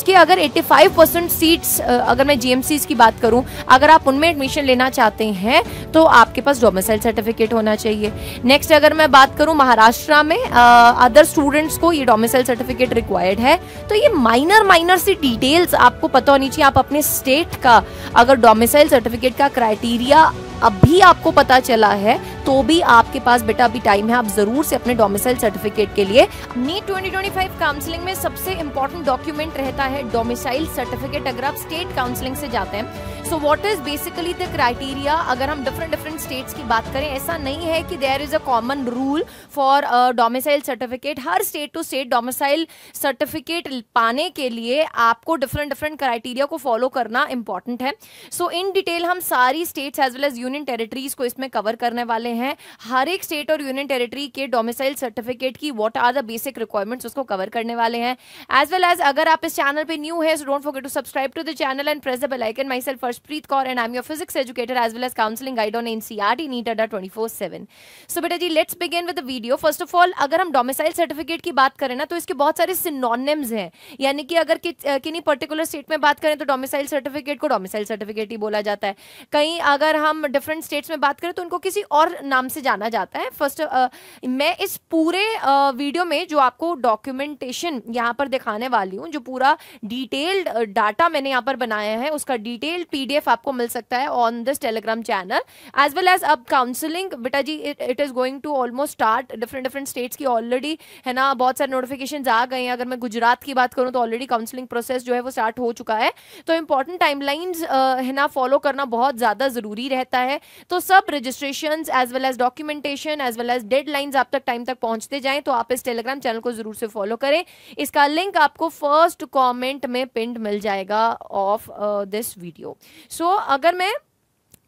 उसके अगर 85% सीट्स, अगर मैं जीएमसीज की बात करूं, अगर आप उनमें एडमिशन लेना चाहते हैं तो आपके पास डोमिसाइल सर्टिफिकेट होना चाहिए। नेक्स्ट अगर मैं बात करूं महाराष्ट्र में अदर स्टूडेंट्स को ये डोमिसाइल सर्टिफिकेट रिक्वायर्ड है। तो ये माइनर सी डिटेल्स आपको पता होनी चाहिए। आप अपने स्टेट का अगर डोमिसाइल सर्टिफिकेट का क्राइटेरिया अभी आपको पता चला है तो भी आपके पास बेटा अभी टाइम है, आप जरूर से अपने डोमिसाइल सर्टिफिकेट के लिए। नीट 2025 काउंसलिंग में सबसे इंपॉर्टेंट डॉक्यूमेंट रहता है डोमिसाइल सर्टिफिकेट, अगर आप स्टेट काउंसलिंग से जाते हैं। So what is basically the criteria, अगर हम डिफरेंट स्टेट्स की बात करें, ऐसा नहीं है कि there is a common rule for domicile certificate. हर state to state domicile certificate पाने के लिए आपको डिफरेंट क्राइटेरिया को फॉलो करना इंपॉर्टेंट है। सो इन डिटेल हम सारी states as well as union territories को इसमें कवर करने वाले हैं। हर एक स्टेट और यूनियन टेरिटरी के डोमिसाइल सर्टिफिकेट की what are the basic requirements उसको कवर करने वाले हैं। एज वेल एज अगर आप इस चैनल पे न्यू है, so don't forget to subscribe to the channel and press the bell icon. Myself Preet Kaur and I'm your physics educator as well as counseling guide on NCERT NEET ADA 24/7। So बेटा जी let's begin with the video। First of all अगर हम domicile certificate की बात करें ना तो इसके बहुत सारे सिनोनिम्स हैं, यानी कि अगर किन्हीं पर्टिकुलर स्टेट में बात करें तो डोमिसाइल सर्टिफिकेट को डोमिसाइल सर्टिफिकेट ही बोला जाता है। कहीं अगर हम डिफरेंट स्टेट्स में बात करें तो उनको किसी और नाम से जाना जाता है। फर्स्ट मैं इस पूरे वीडियो में जो आपको डॉक्यूमेंटेशन यहाँ पर दिखाने वाली हूँ, जो पूरा डिटेल्ड डाटा मैंने यहाँ पर बनाया है, उसका डिटेल्ड पीडीएफ आपको मिल सकता है on this Telegram channel as well as. अब काउंसलिंग बेटा जी it is going to almost start. Different states की ऑलरेडी है ना बहुत सारे नोटिफिकेशंस आ गए हैं। अगर मैं गुजरात की बात करूं तो ऑलरेडी काउंसलिंग प्रोसेस जो है वो स्टार्ट हो चुका है। तो इंपॉर्टेंट टाइमलाइंस है ना फॉलो करना बहुत ज्यादा जरूरी रहता है। तो सब registrations as well as documentation as well as deadlines आप तक टाइम तक पहुंचते जाएं, तो आप इस टेलीग्राम चैनल को जरूर से फॉलो करें। इसका लिंक आपको फर्स्ट कॉमेंट में पिन्ड मिल जाएगा ऑफ दिस वीडियो। सो अगर मैं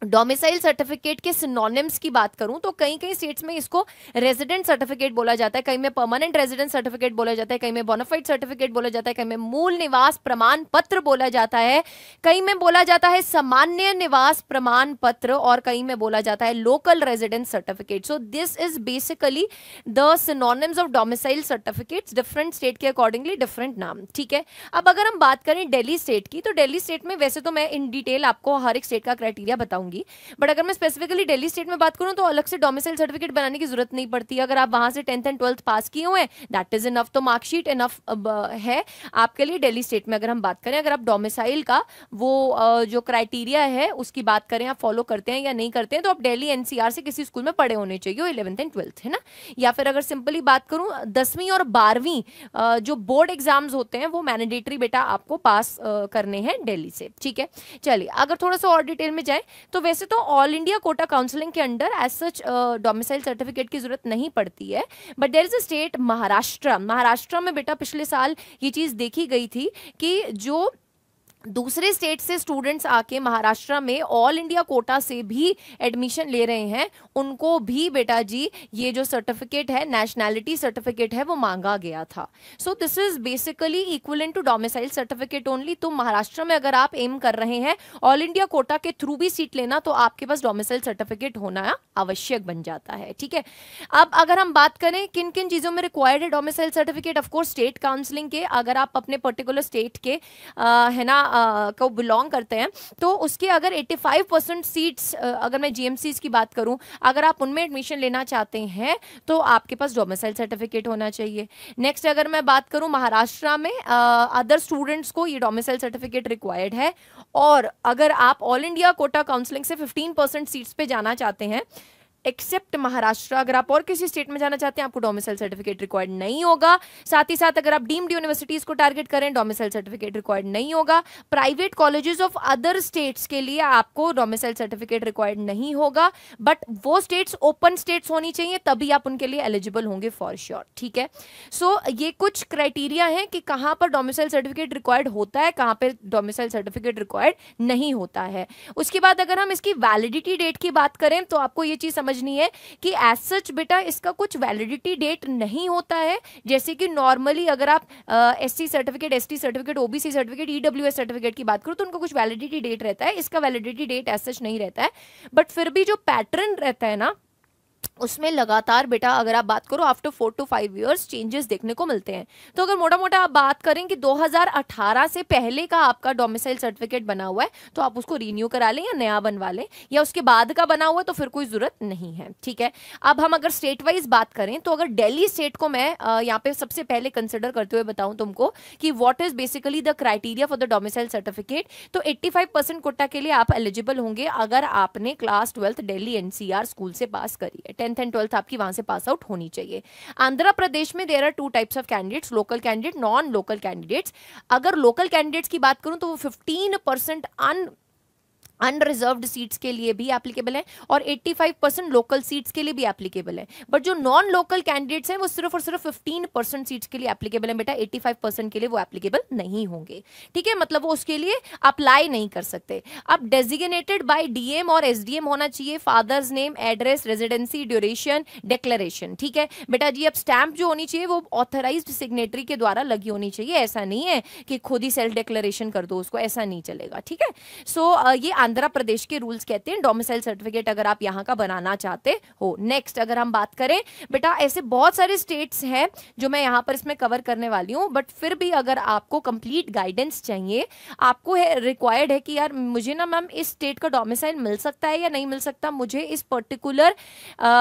डोमिसाइल सर्टिफिकेट के सिनोनिम्स की बात करूं तो कई स्टेट्स में इसको रेजिडेंट सर्टिफिकेट बोला जाता है, कहीं में परमानेंट रेजिडेंट सर्टिफिकेट बोला जाता है, कहीं में बोनाफाइड सर्टिफिकेट बोला जाता है, कहीं में मूल निवास प्रमाण पत्र बोला जाता है, कहीं में बोला जाता है सामान्य निवास प्रमाण पत्र, और कहीं में बोला जाता है local resident certificate. So this is basically the synonyms of domicile certificates, different state के अकॉर्डिंगली डिफरेंट नाम। ठीक है, अब अगर हम बात करें दिल्ली स्टेट की, तो दिल्ली स्टेट में वैसे तो मैं इन डिटेल आपको हर एक स्टेट का क्राइटेरिया बताऊंगी, बट अगर मैं स्पेसिफिकली दिल्ली स्टेट में बात करूं तो अलग से डोमिसाइल सर्टिफिकेट बनाने की जरूरत नहीं पड़ती। अगर आप वहां से 10th एंड 12th पास किए हुए हैं दैट इज इनफ, तो मार्कशीट इनफ है आपके लिए दिल्ली स्टेट में। अगर हम बात करें, अगर आप डोमिसाइल का वो जो क्राइटेरिया है उसकी बात करें, आप फॉलो करते हैं या नहीं करते हैं, तो आप दिल्ली एनसीआर से किसी स्कूल में पढ़े होने चाहिए 11th एंड 12th, है ना। या फिर अगर सिंपली बात करूं 10वीं और 12वीं जो बोर्ड एग्जाम्स होते हैं वो मैंडेटरी बेटा आपको पास करने हैं दिल्ली से। ठीक है, चलिए अगर थोड़ा सा और डिटेल में जाए तो वैसे तो ऑल इंडिया कोटा काउंसलिंग के under as such domicile certificate की जरूरत नहीं पड़ती है, but there is a state Maharashtra में बेटा पिछले साल ये चीज देखी गई थी कि जो दूसरे स्टेट से स्टूडेंट्स आके महाराष्ट्र में ऑल इंडिया कोटा से भी एडमिशन ले रहे हैं, उनको भी बेटा जी ये जो सर्टिफिकेट है, नेशनैलिटी सर्टिफिकेट है, वो मांगा गया था। So this is basically equivalent to domicile certificate only. तो महाराष्ट्र में अगर आप एम कर रहे हैं ऑल इंडिया कोटा के थ्रू भी सीट लेना, तो आपके पास डोमिसाइल सर्टिफिकेट होना आवश्यक बन जाता है। ठीक है, अब अगर हम बात करें किन किन चीजों में रिक्वायर्ड है domicile certificate, of course state counselling के, अगर आप अपने पर्टिकुलर स्टेट के है ना को बिलोंग करते हैं तो उसके अगर 85% सीट्स, अगर मैं जीएमसीज की बात करूं, अगर आप उनमें एडमिशन लेना चाहते हैं तो आपके पास डोमिसाइल सर्टिफिकेट होना चाहिए। नेक्स्ट अगर मैं बात करूं महाराष्ट्र में अदर स्टूडेंट्स को ये डोमिसाइल सर्टिफिकेट रिक्वायर्ड है, और अगर आप ऑल इंडिया कोटा काउंसलिंग से 15% सीट्स पे जाना चाहते हैं एक्सेप्ट महाराष्ट्र, अगर आप और किसी स्टेट में जाना चाहते हैं आपको डोमिसाइल सर्टिफिकेट रिक्वायर्ड नहीं होगा। साथ ही साथ अगर आप डीम्ड यूनिवर्सिटीज को टारगेट करें डोमिसाइल सर्टिफिकेट रिक्वायर्ड नहीं होगा। Private colleges of other states के लिए आपको डोमिसाइल सर्टिफिकेट रिक्वायर्ड नहीं होगा, बट वो स्टेट्स ओपन स्टेट्स होनी चाहिए, तभी आप उनके लिए एलिजिबल होंगे फॉर श्योर। ठीक है, सो ये कुछ क्राइटेरिया है कि कहां पर डोमिसाइल सर्टिफिकेट रिक्वायर्ड होता है, कहां पर डोमिसाइल सर्टिफिकेट रिक्वायर्ड नहीं होता है। उसके बाद अगर हम इसकी वैलिडिटी डेट की बात करें तो आपको ये चीज समझनी है कि एज सच बेटा इसका कुछ वैलिडिटी डेट नहीं होता है। जैसे कि नॉर्मली अगर आप SC certificate, ST certificate, OBC certificate, EWS certificate की बात करो तो उनको कुछ वैलिडिटी डेट रहता है, इसका वैलिडिटी डेट एज सच नहीं रहता है। बट फिर भी जो पैटर्न रहता है ना उसमें लगातार बेटा अगर आप बात करो आफ्टर 4 to 5 इयर्स चेंजेस देखने को मिलते हैं। तो अगर मोटा मोटा आप बात करें कि 2018 से पहले का आपका डोमिसाइल सर्टिफिकेट बना हुआ है तो आप उसको रीन्यू करा लें या नया बनवा लें, या उसके बाद का बना हुआ है तो फिर कोई जरूरत नहीं है, ठीक है। अब हम अगर स्टेट वाइज बात करें तो अगर दिल्ली स्टेट को मैं यहाँ पे सबसे पहले कंसिडर करते हुए बताऊं तुमको कि what is basically the criteria for the domicile certificate, तो 85% कोटा के लिए आप एलिजिबल होंगे अगर आपने class 12th Delhi NCR school से पास करी है। 10th एंड 12th आपकी वहां से पास आउट होनी चाहिए। आंध्र प्रदेश में there are 2 types of candidates, local candidate, non local candidates. अगर लोकल कैंडिडेट्स की बात करूं तो वो 15% अनरिजर्व्ड सीट्स के लिए भी एप्लीकेबल है और 85% लोकल सीट्स के लिए भी एप्लीकेबल है। बट जो नॉन लोकल कैंडिडेट्स हैं वो सिर्फ और सिर्फ 15% सीट्स के लिए एप्लीकेबल है बेटा, 85% के लिए वो एप्लीकेबल नहीं होंगे, ठीक है। मतलब वो उसके लिए अप्लाई नहीं कर सकते। अब डेजिग्नेटेड बाय डीएम और एसडीएम होना चाहिए, father's name, address, residency, duration, declaration, ठीक है बेटा जी। अब स्टैंप जो होनी चाहिए वो ऑथराइज्ड सिग्नेटरी के द्वारा लगी होनी चाहिए, ऐसा नहीं है कि खुद ही सेल्फ डिक्लेरेशन कर दो उसको, ऐसा नहीं चलेगा, ठीक है। सो ये आंध्र प्रदेश के रूल्स कहते हैं डोमिसाइल सर्टिफिकेट अगर आप यहां का बनाना चाहते हो। नेक्स्ट अगर हम बात करें बेटा, ऐसे बहुत सारे स्टेट्स हैं जो मैं यहां पर इसमें कवर करने वाली हूं, बट फिर भी अगर आपको कंप्लीट गाइडेंस चाहिए, आपको रिक्वायर्ड है कि यार मुझे ना मैम इस स्टेट का डोमिसाइल मिल सकता है या नहीं मिल सकता, मुझे इस पर्टिकुलर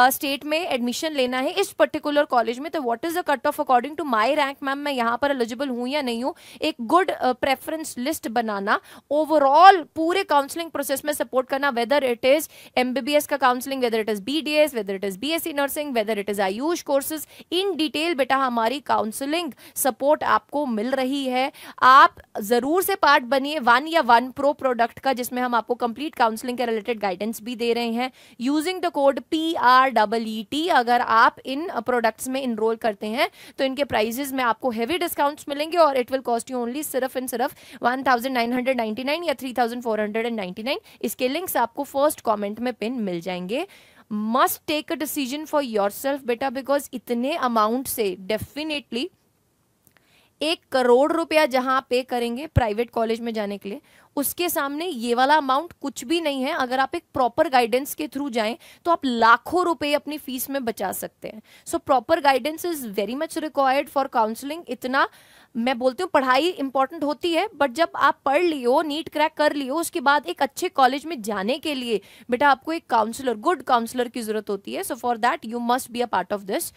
स्टेट में एडमिशन लेना है इस पर्टिकुलर कॉलेज में, तो what is the cut off according to my rank, ma'am मैं यहां पर एलिजिबल हूं या नहीं हूं। एक गुड प्रेफरेंस लिस्ट बनाना, ओवरऑल पूरे काउंसलिंग प्रोसेस में सपोर्ट करना, वेदर इट इज एमबीबीएस का counselling, whether it is BDS, whether it is BSc nursing, whether it is AYUSH courses, in detail बेटा हमारी काउंसलिंग सपोर्ट आपको मिल रही है। आप जरूर से पार्ट बनिए वन या वन प्रो प्रोडक्ट का, जिसमें हम आपको कंप्लीट काउंसलिंग के रिलेटेड गाइडेंस भी दे रहे हैं यूजिंग द कोड PREET। अगर आप इन प्रोडक्ट्स में इनरोल करते हैं तो इनके प्राइजेस में आपको हेवी डिस्काउंट्स मिलेंगे और it will cost you only सिर्फ एंड सिर्फ 1999 या 3499। इसके लिंक्स आपको फर्स्ट कमेंट में पिन मिल जाएंगे। Must take a decision for yourself बेटा, बिकॉज इतने अमाउंट से डेफिनेटली 1 करोड़ रुपया जहां पे करेंगे प्राइवेट कॉलेज में जाने के लिए, उसके सामने ये वाला अमाउंट कुछ भी नहीं है। अगर आप एक प्रॉपर गाइडेंस के थ्रू जाएं तो आप लाखों रुपए अपनी फीस में बचा सकते हैं। So proper guidance is very much required for counselling. इतना मैं बोलती हूँ पढ़ाई इंपॉर्टेंट होती है, बट जब आप पढ़ लियो, नीट क्रैक कर लियो, उसके बाद एक अच्छे कॉलेज में जाने के लिए बेटा आपको एक काउंसलर, गुड काउंसलर की जरूरत होती है। So for that you must be a part of this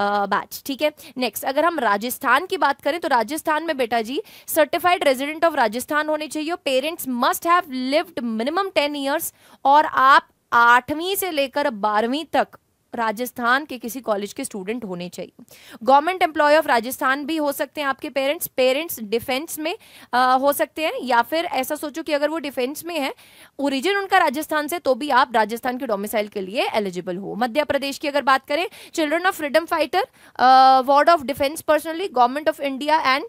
batch, ठीक है। नेक्स्ट अगर हम राजस्थान की बात करें तो राजस्थान में बेटा जी सर्टिफाइड रेजिडेंट ऑफ राजस्थान होने चाहिए, parents must have lived minimum 10 years, और आप 8वीं से लेकर 12वीं तक राजस्थान के किसी कॉलेज के स्टूडेंट होने चाहिए। गवर्नमेंट एम्प्लॉय ऑफ राजस्थान भी हो सकते हैं आपके पेरेंट्स डिफेंस में हो सकते हैं, या फिर ऐसा सोचो कि अगर वो डिफेंस में है, ओरिजिन उनका राजस्थान से, तो भी आप राजस्थान के डोमिसाइल के लिए एलिजिबल हो। मध्य प्रदेश की अगर बात करें, children of freedom fighter, ward of defence personally, government of India and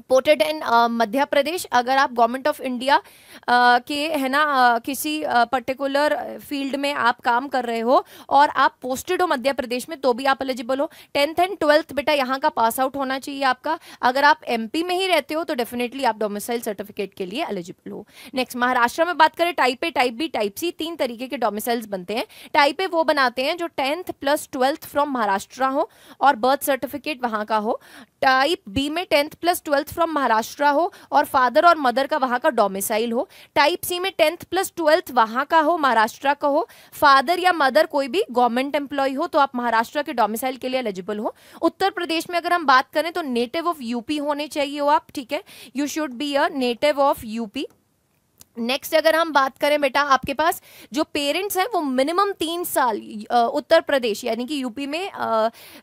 posted in Madhya Pradesh. अगर आप गवर्नमेंट ऑफ इंडिया के है ना किसी पर्टिकुलर फील्ड में आप काम कर रहे हो और आप पोस्टेड हो मध्य प्रदेश में, तो भी आप एलिजिबल हो। 10th एंड 12th बेटा यहाँ का पास आउट होना चाहिए आपका। अगर आप एमपी में ही रहते हो तो डेफिनेटली आप डोमिसाइल सर्टिफिकेट के लिए एलिजिबल हो। नेक्स्ट महाराष्ट्र में बात करें, type A, type B, type C, 3 तरीके के डोमिसाइल्स बनते हैं। टाइप ए वो बनाते हैं जो 10th plus 12th from Maharashtra हो और बर्थ सर्टिफिकेट वहां का हो। टाइप बी में 10th plus 12th from Maharashtra हो और फादर और मदर का वहां का डोमिसाइल हो। टाइप सी में 10th प्लस 12th वहां का हो, महाराष्ट्र का हो, फादर या मदर कोई भी गवर्नमेंट एम्प्लॉय हो, तो आप महाराष्ट्र के डोमिसाइल के लिए एलिजिबल हो। उत्तर प्रदेश में अगर हम बात करें तो नेटिव ऑफ यूपी होने चाहिए हो आप, ठीक है, you should be a native of UP. Next अगर हम बात करें बेटा, आपके पास जो पेरेंट्स हैं वो मिनिमम 3 साल उत्तर प्रदेश यानी कि यूपी में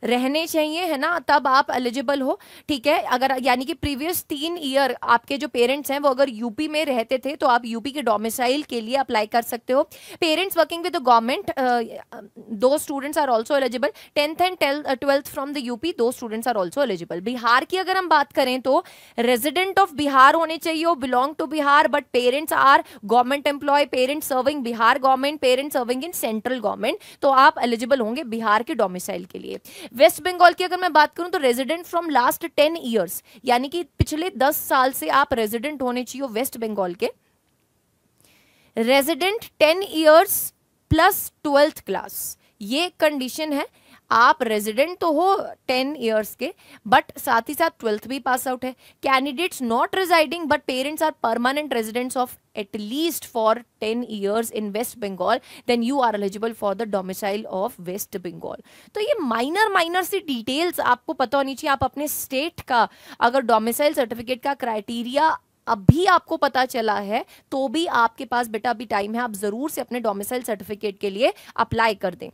रहने चाहिए, है ना, तब आप एलिजिबल हो, ठीक है। अगर यानी कि प्रीवियस 3 ईयर आपके जो पेरेंट्स हैं वो अगर यूपी में रहते थे तो आप यूपी के डोमिसाइल के लिए अप्लाई कर सकते हो। Parents working with the government, those students are also eligible. 10th and 12th from the UP, those students are also eligible. Bihar की अगर हम बात करें तो रेजिडेंट ऑफ बिहार होने चाहिए, belong to Bihar, but parents are government employ, parents serving Bihar government, parents serving in central government, तो आप एलिजिबल होंगे बिहार के डोमिसाइल के लिए। वेस्ट बंगाल की अगर मैं बात करूं तो रेजिडेंट फ्रॉम लास्ट 10 इयर्स यानी कि पिछले 10 साल से आप रेजिडेंट होने चाहिए वेस्ट बंगाल के। Resident 10 years plus 12th class ये कंडीशन है, आप रेजिडेंट तो हो 10 ईयर्स के, बट साथ ही साथ 12th भी पास आउट है। Candidates not residing but parents are permanent residents of at least for 10 years in West Bengal, then you are eligible for the domicile of West Bengal. तो ये minor सी details आपको पता होनी चाहिए। आप अपने स्टेट का अगर डोमिसाइल सर्टिफिकेट का क्राइटेरिया अभी आपको पता चला है तो भी आपके पास बेटा अभी टाइम है, आप जरूर से अपने डोमिसाइल सर्टिफिकेट के लिए अप्लाई कर दें।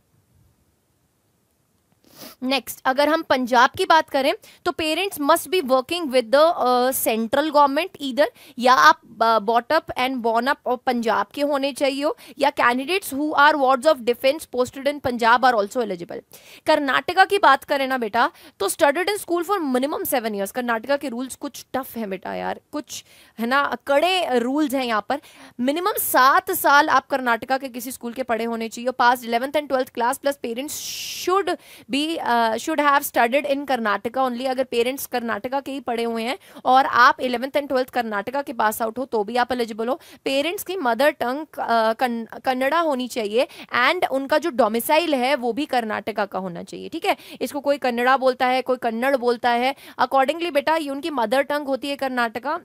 नेक्स्ट, अगर हम पंजाब की बात करें तो parents must be working with the central government either, या आप brought up and born up Punjab के होने चाहिए हो, या candidates who are wards of defence posted in Punjab are also eligible. Karnataka की बात करें ना बेटा, तो studied in school for minimum 7 years. Karnataka के रूल्स कुछ टफ है बेटा यार, कुछ है ना कड़े रूल्स हैं यहाँ पर। मिनिमम 7 साल आप कर्नाटका के किसी स्कूल के पढ़े होने चाहिए, पास 11th and 12th class, plus parents should have studied in Karnataka only. अगर पेरेंट्स कर्नाटका के ही पढ़े हुए हैं और आप 11th एंड 12th कर्नाटका के पास आउट हो तो भी आप एलिजिबल हो। पेरेंट्स की मदर टंग कन्नड़ा होनी चाहिए एंड उनका जो डोमिसाइल है वो भी कर्नाटका का होना चाहिए, ठीक है। इसको कोई कन्नड़ा बोलता है, कोई कन्नड़ बोलता है, अकॉर्डिंगली बेटा ये उनकी मदर टंग होती है कर्नाटका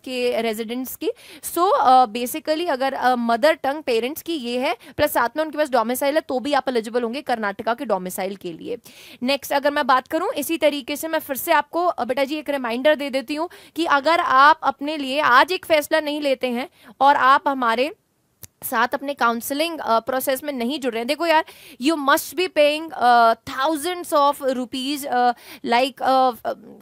के रेजिडेंट्स की। सो बेसिकली अगर मदर टंग पेरेंट्स की ये है प्लस साथ में उनके पास डोमिसाइल है तो भी आप एलिजिबल होंगे कर्नाटका के डोमिसाइल के लिए। नेक्स्ट, अगर मैं बात करूं इसी तरीके से, मैं फिर से आपको बेटा जी एक रिमाइंडर दे देती हूं कि अगर आप अपने लिए आज एक फैसला नहीं लेते हैं और आप हमारे साथ अपने काउंसलिंग प्रोसेस में नहीं जुड़ रहे हैं, देखो यार you must be paying thousands of rupees, like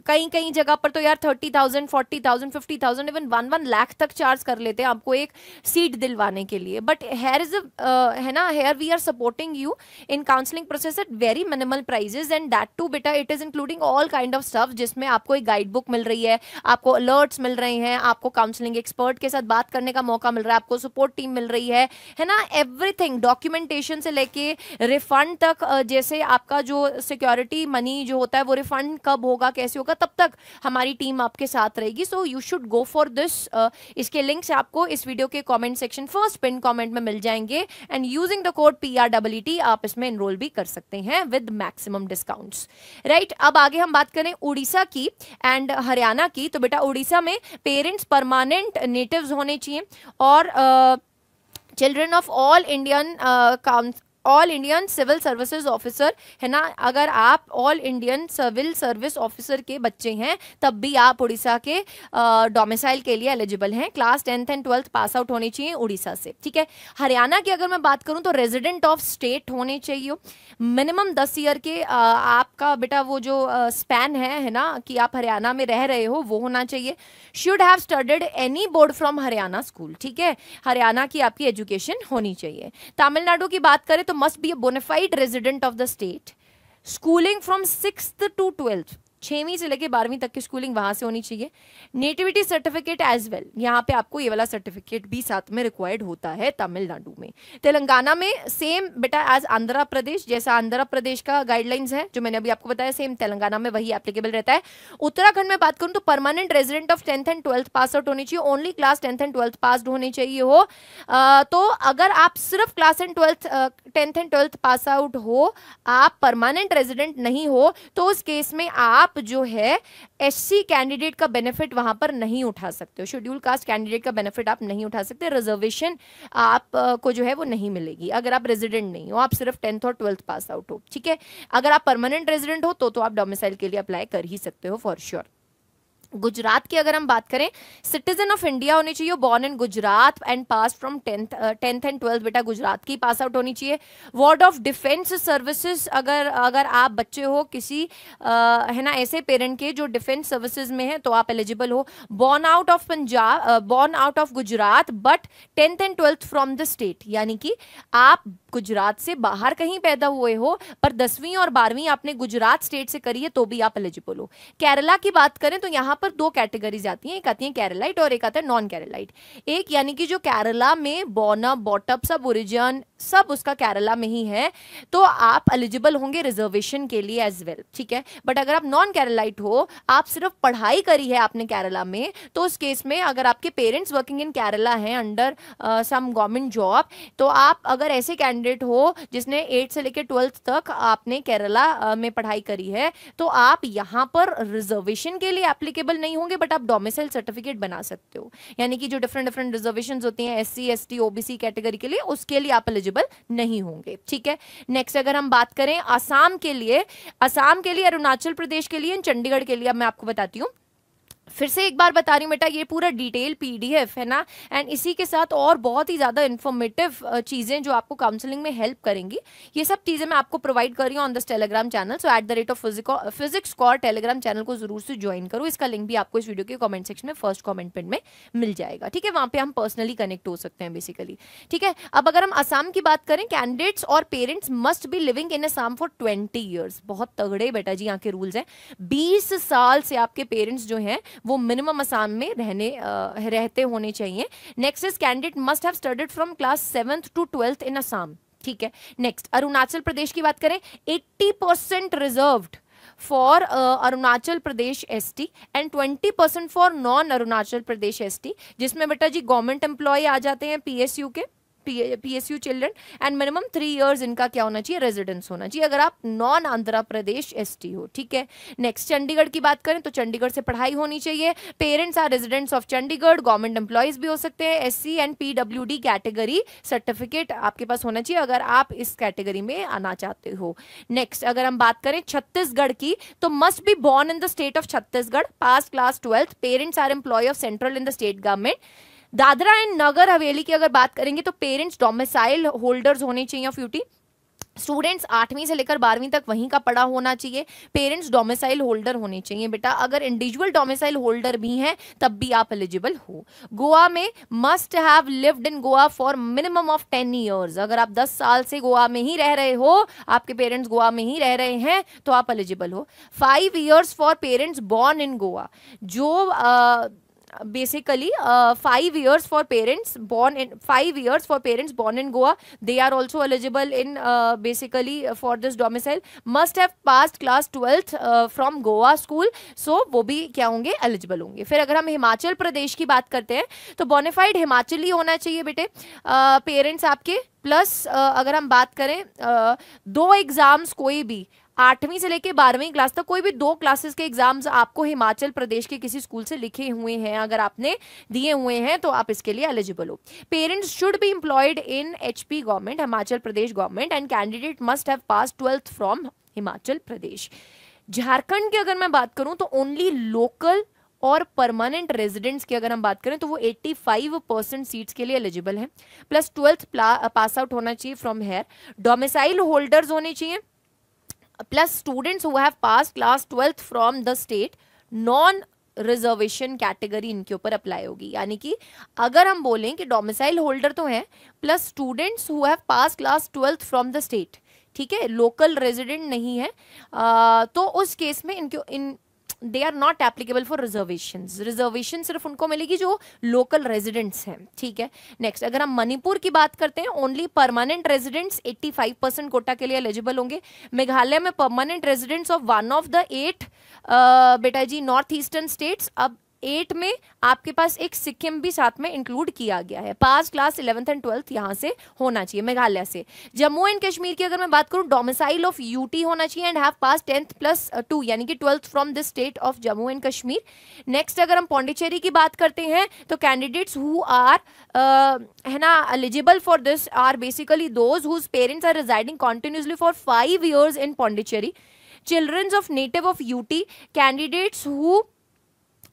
कहीं कहीं जगह पर तो यार 30,000 40,000 50,000 इवन 1 लाख तक चार्ज कर लेते हैं आपको एक सीट दिलवाने के लिए। बट हेयर इज है ना, here we are supporting you in counselling process at very minimal prices and that too बेटा it is including all kind of stuff, जिसमें आपको एक गाइड बुक मिल रही है, आपको अलर्ट्स मिल रहे हैं, आपको काउंसलिंग एक्सपर्ट के साथ बात करने का मौका मिल रहा है, आपको सपोर्ट टीम मिल रही है ना, एवरीथिंग डॉक्यूमेंटेशन से लेके रिफंड तक, जैसे आपका जो सिक्योरिटी मनी जो होता है वो रिफंड कब होगा कैसे होगा तब तक हमारी टीम आपके साथ रहेगी। So you should go for this. इसके लिंक्स आपको इस वीडियो के comment section first pin comment में मिल जाएंगे and using the code PREET आप इसमें एनरोल भी कर सकते हैं विद मैक्सिमम डिस्काउंट्स, राइट। अब आगे हम बात करें उड़ीसा की एंड हरियाणा की, तो बेटा उड़ीसा में पेरेंट्स परमानेंट नेटिव्स होने चाहिए और children of all Indian civil services officer, है ना। अगर आप all Indian civil service officer के बच्चे हैं तब भी आप उड़ीसा के डोमिसाइल के लिए एलिजिबल हैं। Class 10th and 12th pass out होनी चाहिए उड़ीसा से, ठीक है। हरियाणा की अगर मैं बात करूं तो रेजिडेंट ऑफ स्टेट होने चाहिए, मिनिमम 10 ईयर के आपका बेटा वो जो स्पैन है ना कि आप हरियाणा में रह रहे हो वो होना चाहिए। Should have studied any board from Haryana school, ठीक है। हरियाणा की आपकी एजुकेशन होनी चाहिए। तमिलनाडु की बात करें तो must be a bona fide resident of the state, schooling from 6th to 12th, 6वीं से लेके 12वीं तक की स्कूलिंग वहां से होनी चाहिए। नेटिविटी सर्टिफिकेट एज वेल, यहाँ पे आपको ये वाला सर्टिफिकेट भी साथ में रिक्वायर्ड होता है तमिलनाडु में। तेलंगाना में सेम बेटा एज आंध्र प्रदेश, जैसा आंध्र प्रदेश का गाइडलाइंस है जो मैंने अभी आपको बताया सेम तेलंगाना में वही एप्लीकेबल रहता है। उत्तराखंड में बात करूं तो permanent resident of 10th and 12th pass out होनी चाहिए, only class 10th and 12th पास होने चाहिए हो। तो अगर आप सिर्फ class 10th and 12th pass out हो, आप परमानेंट रेजिडेंट नहीं हो, तो उस केस में आप जो है SC कैंडिडेट का बेनिफिट वहां पर नहीं उठा सकते हो, शेड्यूल कास्ट कैंडिडेट का बेनिफिट आप नहीं उठा सकते, रिजर्वेशन आप को जो है वो नहीं मिलेगी अगर आप रेजिडेंट नहीं हो, आप सिर्फ 10th और 12th पास आउट हो, ठीक है। अगर आप परमानेंट रेजिडेंट हो तो आप डोमिसाइल के लिए अप्लाई कर ही सकते हो फॉर श्योर। गुजरात की अगर हम बात करें, सिटीजन ऑफ इंडिया होनी चाहिए, born in Gujarat and pass from 10th and 12th बेटा गुजरात की पास आउट होनी चाहिए। वार्ड ऑफ डिफेंस सर्विसेज, अगर आप बच्चे हो किसी है ना ऐसे पेरेंट के जो डिफेंस सर्विसेज में है तो आप एलिजिबल हो। Born out of Punjab, born out of Gujarat but 10th and 12th from the state, यानी कि आप गुजरात से बाहर कहीं पैदा हुए हो पर 10वीं और 12वीं आपने गुजरात स्टेट से करी है तो भी आप एलिजिबल हो। केरला की बात करें तो यहाँ पर 2 कैटेगरीज आती हैं, एक आती है केरलाइट और एक आता है नॉन केरलाइट। एक यानी कि जो केरला में बॉर्न अप बॉट अप सब ओरिजिन सब उसका केरला में ही है, तो आप एलिजिबल होंगे रिजर्वेशन के लिए एज वेल, ठीक है। बट अगर आप नॉन केरलाइट हो, आप सिर्फ पढ़ाई करी है आपने केरला में, तो उस केस में अगर आपके पेरेंट्स वर्किंग इन केरला हैं अंडर सम गवर्नमेंट जॉब, तो आप अगर ऐसे कैंडिडेट हो जिसने 8 से लेकर 12th तक आपने केरला में पढ़ाई करी है, तो आप यहाँ पर रिजर्वेशन के लिए एप्लीकेबल नहीं होंगे, बट आप डोमिसाइल सर्टिफिकेट बना सकते हो। यानी कि जो डिफरेंट डिफरेंट रिजर्वेशन होती हैं SC ST OBC कैटेगरी के लिए, उसके लिए आप एलिजिबल नहीं होंगे, ठीक है। नेक्स्ट अगर हम बात करें असम के लिए, अरुणाचल प्रदेश के लिए, चंडीगढ़ के लिए, अब मैं आपको बताती हूँ, फिर से एक बार बता रही हूँ बेटा, ये पूरा डिटेल PDF है ना, एंड इसी के साथ और बहुत ही ज़्यादा इन्फॉर्मेटिव चीज़ें जो आपको काउंसलिंग में हेल्प करेंगी, ये सब चीज़ें मैं आपको प्रोवाइड कर रही हूँ on this Telegram channel. So @physics core telegram channel को जरूर से ज्वाइन करो। इसका लिंक भी आपको इस वीडियो के कमेंट सेक्शन में फर्स्ट कमेंट पिन में मिल जाएगा, ठीक है। वहाँ पे हम पर्सनली कनेक्ट हो सकते हैं बेसिकली, ठीक है। अब अगर हम असम की बात करें, कैंडिडेट्स और parents must B living in Assam for 20 years. बहुत तगड़े बेटा जी यहाँ के रूल्स हैं। 20 साल से आपके पेरेंट्स जो हैं वो मिनिमम असम में रहते होने चाहिए। Next is candidate must have studied from class 7th to 12th इन असम, ठीक है। नेक्स्ट अरुणाचल प्रदेश की बात करें, 80% reserved for Arunachal Pradesh ST and 20% for non Arunachal Pradesh ST, जिसमें बेटा जी गवर्नमेंट एम्प्लॉय आ जाते हैं, PSU children, and minimum 3 years इनका क्या होना चाहिए, रेजिडेंस होना चाहिए, अगर आप नॉन आंध्र प्रदेश ST हो, ठीक है। नेक्स्ट चंडीगढ़ की बात करें तो चंडीगढ़ से पढ़ाई होनी चाहिए। Parents are residents of Chandigarh, government employees भी हो सकते हैं। SC and PWD category certificate आपके पास होना चाहिए अगर आप इस कैटेगरी में आना चाहते हो। नेक्स्ट अगर हम बात करें छत्तीसगढ़ की, तो must be born in the state of Chhattisgarh, pass class 12th, parents are employ of central in the state government. Dadra and Nagar Haveli की अगर बात करेंगे तो पेरेंट्स डोमिसाइल होल्डर्स होने चाहिए ऑफ UT। स्टूडेंट्स 8वीं से लेकर 12वीं तक वहीं का पढ़ा होना चाहिए। पेरेंट्स डोमिसाइल होल्डर होने चाहिए बेटा, अगर इंडिविजुअल डोमिसाइल होल्डर भी हैं तब भी आप एलिजिबल हो। गोवा में must have lived in Goa for minimum of 10 years, अगर आप 10 साल से गोवा में ही रह रहे हो, आपके पेरेंट्स गोवा में ही रह रहे हैं, तो आप एलिजिबल हो। 5 years for parents born in Goa, जो basically 5 years for parents born in Goa, they are also eligible in basically for this domicile, must have passed class 12th from Goa school, so वो भी क्या होंगे, eligible होंगे। फिर अगर हम हिमाचल प्रदेश की बात करते हैं तो बोनाफाइड हिमाचली होना चाहिए बेटे पेरेंट्स आपके, प्लस अगर हम बात करें 2 एग्जाम्स कोई भी 8वीं से लेके 12वीं क्लास तक कोई भी 2 क्लासेस के एग्जाम्स आपको हिमाचल प्रदेश के किसी स्कूल से लिखे हुए हैं, अगर आपने दिए हुए हैं तो आप इसके लिए एलिजिबल हो। Parents should be employed in HP government, Himachal Pradesh government, and candidate must have pass 12th from Himachal Pradesh. Jharkhand की अगर मैं बात करूं तो ओनली लोकल और परमानेंट रेजिडेंट्स की अगर हम बात करें तो वो 85% सीट्स के लिए एलिजिबल हैं, प्लस 12th पास आउट होना चाहिए फ्रॉम हेयर। डोमिसाइल होल्डर्स होने चाहिए, plus students who have pass class 12th from the state. Non reservation category इनके ऊपर अप्लाई होगी, यानी कि अगर हम बोलें कि डोमिसाइल होल्डर तो है, plus students who have pass class 12th from the state, ठीक है, लोकल रेजिडेंट नहीं है, तो उस केस में they are not applicable for reservation सिर्फ उनको मिलेगी जो लोकल रेजिडेंट्स हैं, ठीक है। नेक्स्ट अगर हम मणिपुर की बात करते हैं, ओनली परमानेंट रेजिडेंट्स 85% कोटा के लिए एलिजिबल होंगे। मेघालय में permanent residents of 1 of the 8 बेटा जी नॉर्थ ईस्टर्न स्टेट्स, अब 8 में आपके पास एक सिक्किम भी साथ में इंक्लूड किया गया है, पास क्लास 11th एंड 12th यहाँ से होना चाहिए मेघालय से। जम्मू एंड कश्मीर की अगर मैं बात करूँ, डोमिसाइल ऑफ UT होना चाहिए एंड हैव पास 10th + 2 यानी कि 12th from this state of Jammu and Kashmir. Next अगर हम पौंडीचेरी की बात करते हैं तो कैंडिडेट्स हु आर है ना eligible for this are basically those whose parents are residing continuously for 5 years in Pondicherry. Childrens of native of UT, candidates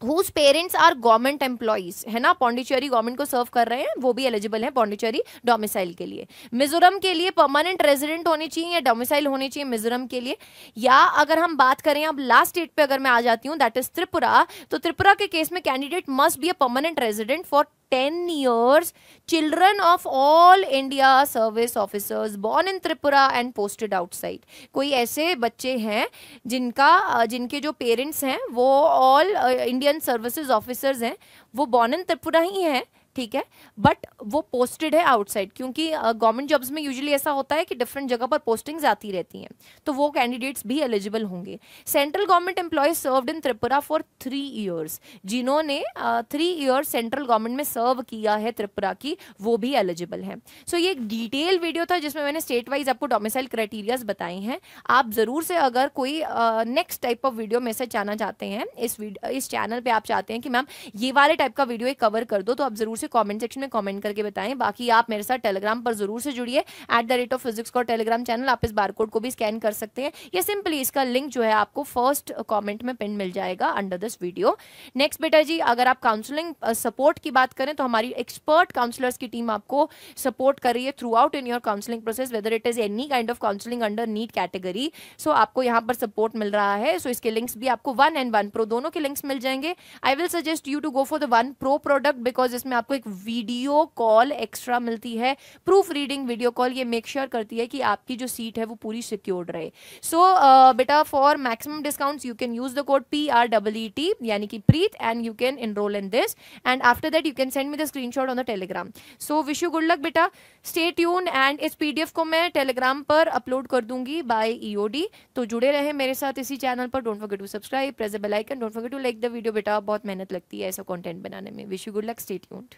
whose parents are government employees, है ना, पौंडीचेरी गवर्नमेंट को सर्व कर रहे हैं, वो भी एलिजिबल हैं पौंडीचेरी डोमिसाइल के लिए। मिजोरम के लिए परमानेंट रेजिडेंट होने चाहिए या डोमिसाइल होने चाहिए मिजोरम के लिए। या अगर हम बात करें अब लास्ट स्टेट पे अगर मैं आ जाती हूँ, दैट इज त्रिपुरा, तो त्रिपुरा के केस में candidate must be a permanent resident for 10 years, children of all India service officers born in Tripura and posted outside। कोई ऐसे बच्चे हैं जिनके जो पेरेंट्स हैं वो ऑल इंडियन सर्विसेज ऑफिसर्स हैं, वो बॉर्न इन त्रिपुरा ही हैं, ठीक है, बट वो पोस्टेड है आउटसाइड, क्योंकि गवर्नमेंट जॉब्स में यूजुअली ऐसा होता है कि डिफरेंट जगह पर पोस्टिंग्स आती रहती हैं, तो वो कैंडिडेट्स भी एलिजिबल होंगे। Central government employees served in Tripura for 3 years, जिन्होंने 3 ईयर्स सेंट्रल गवर्नमेंट में सर्व किया है त्रिपुरा की, वो भी एलिजिबल है। सो ये एक डिटेल वीडियो था जिसमें मैंने स्टेट वाइज आपको डोमिसाइल क्राइटेरियाज बताए हैं। आप जरूर से अगर कोई next type of video message आना चाहते हैं इस चैनल पे, आप चाहते हैं कि मैम ये वाले टाइप का वीडियो एक कवर कर दो, तो आप जरूर से कमेंट सेक्शन में कमेंट करके बताएं। बाकी आप मेरे साथ टेलीग्राम पर जरूर से जुड़िए, @physics का टेलीग्राम चैनल, आप इस बारकोड को भी स्कैन कर सकते हैं, या सिंपली इसका लिंक जो है आपको फर्स्ट कमेंट में पिन मिल जाएगा अंडर दिस वीडियो। नेक्स्ट बेटा जी, अगर आप काउंसलिंग सपोर्ट की बात करें तो हमारी एक्सपर्ट काउंसलर्स की टीम आपको सपोर्ट कर रही है throughout in your counselling process, whether it is any kind of counselling under NEET category. So आपको यहाँ पर सपोर्ट मिल रहा है। सो इसके लिंक्स भी आपको 1 and 1 Pro दोनों के लिंक्स मिल जाएंगे। I will suggest you to go for the 1 Pro product, because इसमें आपको एक वीडियो कॉल एक्स्ट्रा मिलती है, प्रूफ रीडिंग वीडियो कॉल। ये मेक श्योर करती है कि आपकी जो सीट है वो पूरी सिक्योर्ड रहे। सो बेटा, for maximum discounts you can use the code PREET यानी कि Preet, and you can enroll in this, and after that you can send me the screenshot on the telegram. So wish you good luck बेटा, stay tuned, and इस PDF को मैं Telegram पर upload कर दूंगी bye EOD, तो जुड़े रहें मेरे साथ इसी चैनल पर। Don't forget to subscribe, press the bell icon, don't forget to like the video. बेटा बहुत मेहनत लगती है ऐसा कंटेंट बनाने में। Wish you good luck, stay tuned.